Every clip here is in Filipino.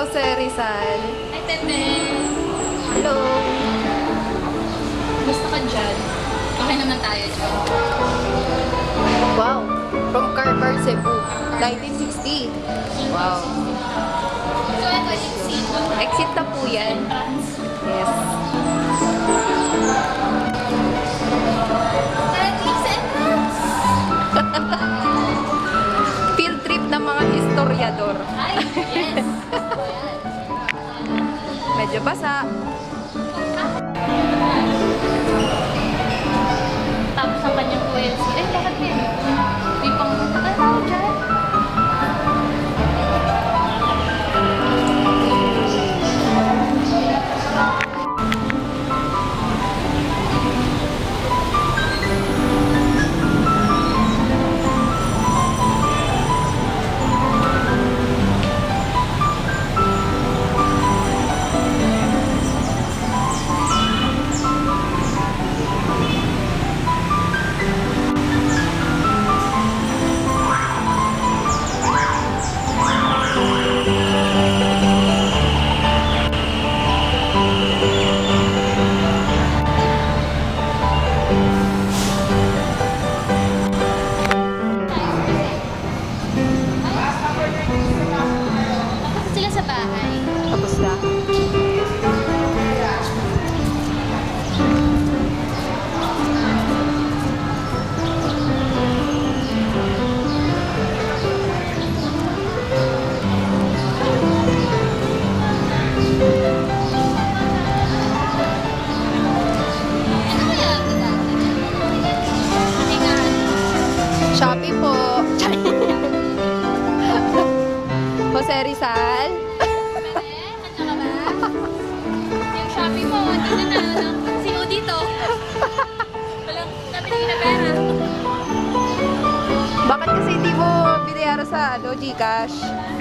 Jose Rizal. Hi, Tete. Hello. Gusto ka dyan? Okay naman tayo dyan. Wow. From Carver, Cebu. 1960. Wow. So, ito yung seat. Exit na po yan. Yes. Field trip ng mga historiador. Ay, yes. Medyo basa. Tapos ang kanyang OLC. Eh, bakit yun? May pang... Ano tawag dyan? Tapos sila sa bahay. Tapos na. Ano kaya ito dati? Pahingahan. Shopee po. Jose Rizal. Pwede? Nandiyan ka ba? Yung Shopee mo, hindi na ng sino dito. Walang nabili na pera. Bakit kasi hindi mo binayaran sa Gcash?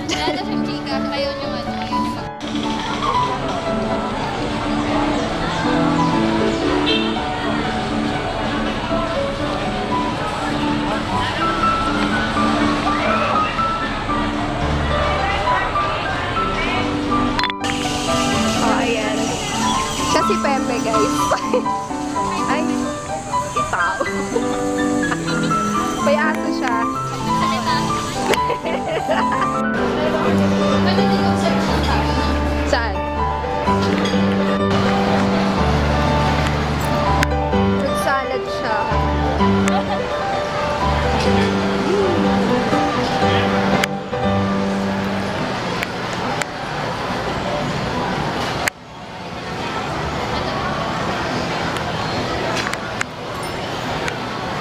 Wala na siyang Gcash. Ayun yung ano. Ayun yung mag... Oh, ayan. Siya si Pepe, guys. Ay, itaw. May aso siya. Salita. Pwede din yung search ng tao. Saan? Fruit salad siya.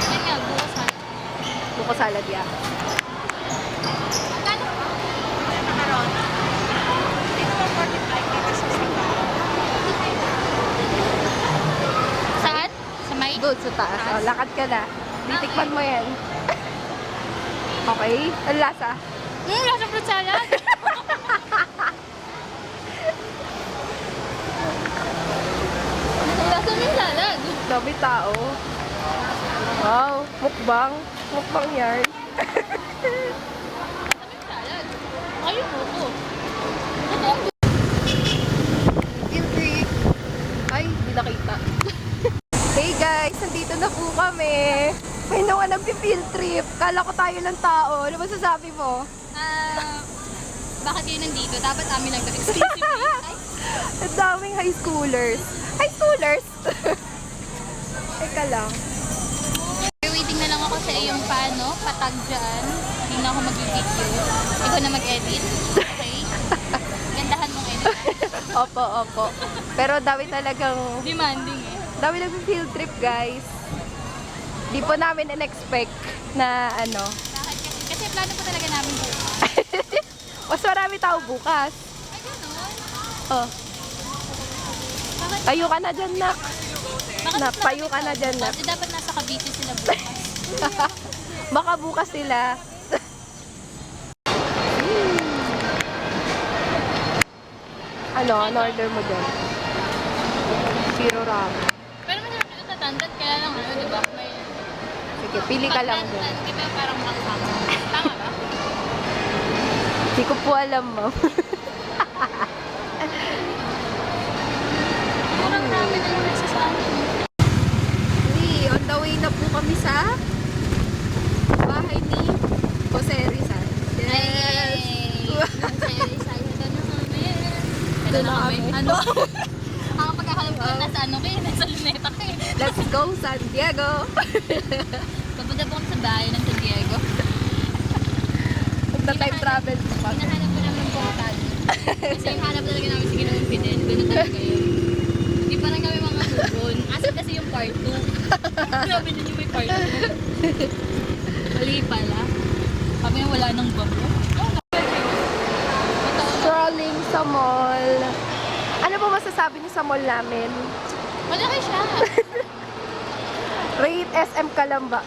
Yan nga, bukas ha. Buko salad yan. Magkano ba? Nakaroon? Dito pa 45 dito sa Singapore. Saan? Sa may? Doon sa taas. Oh, lakad ka na. Titikman mo yan. Okay? Ang lasa. Lasa fruit salad. Lasa ng salad. Dami tao. Wow. Mukbang. Mukbang yarn. Lasa ng salad. Ayun mo ko. Feel free. Ay, hindi nakita. Hey guys, nandito na po kami. May nawa nag-field trip. Kala ko tayo ng tao. Ano ba sasabi mo? Bakit kayo nandito? Dapat amin lang exclusively. Ang daming high schoolers. High schoolers? Teka lang. Waiting na lang ako sa iyong paano, patag dyan. Hindi na ako mag-video. Ikaw na mag-edit. Okay? Gandahan mong edit. Opo, opo. Pero dami talagang, Demanding eh. dami nag-field trip guys. Di po namin in-expect na ano. Bakit kasi? Kasi plano po talaga namin bukas. Mas marami tao bukas. Ay, gano'n? Oh, Bakit? tayo ka na dyan, nak. Bakit Na, mas payo ka na marami dyan, tao? nak. Kasi dapat nasa Cavite sila bukas. Baka bukas sila. Ano? Ano order mo dyan? Zero ramen. Pero masarap ito sa tandan, kaya lang ano, di ba? May... Sige, pili ka lang dyan. Di ba parang mangsang? Tama ba? Hindi ko po alam, ma'am. Parang ramen ang nasa sa akin. Hey, on the way na po kami sa bahay ni Jose Rizal. Yes! Ito na kami. Ano? Ang pagkakalam ko nasa ano kayo, nasa Luneta kayo. Let's go San Diego! Papunta po kami sa bahay ng San Diego. Magta-time travel po kami. Hinahanap ko naman po ang kasi yung hanap talaga namin si Ginoong Fidel. Gano'n talaga yun. Hindi parang kami mga doon. Asan kasi yung part 2? Grabe na yung may part 2. Mali pala. Kami yung wala nang babo. Strolling sa mall. Ano po masasabi niyo sa mall namin? Malaki siya. Rate SM Kalamba.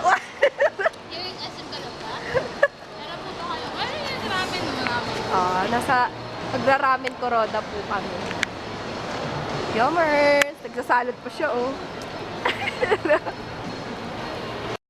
Yung SM ka lang ba? Pero po ba kayo? Ay, ramen naman. Nasa nagra-ramen Kuroda po kami. Yummers! Nagsasalad pa siya, oh.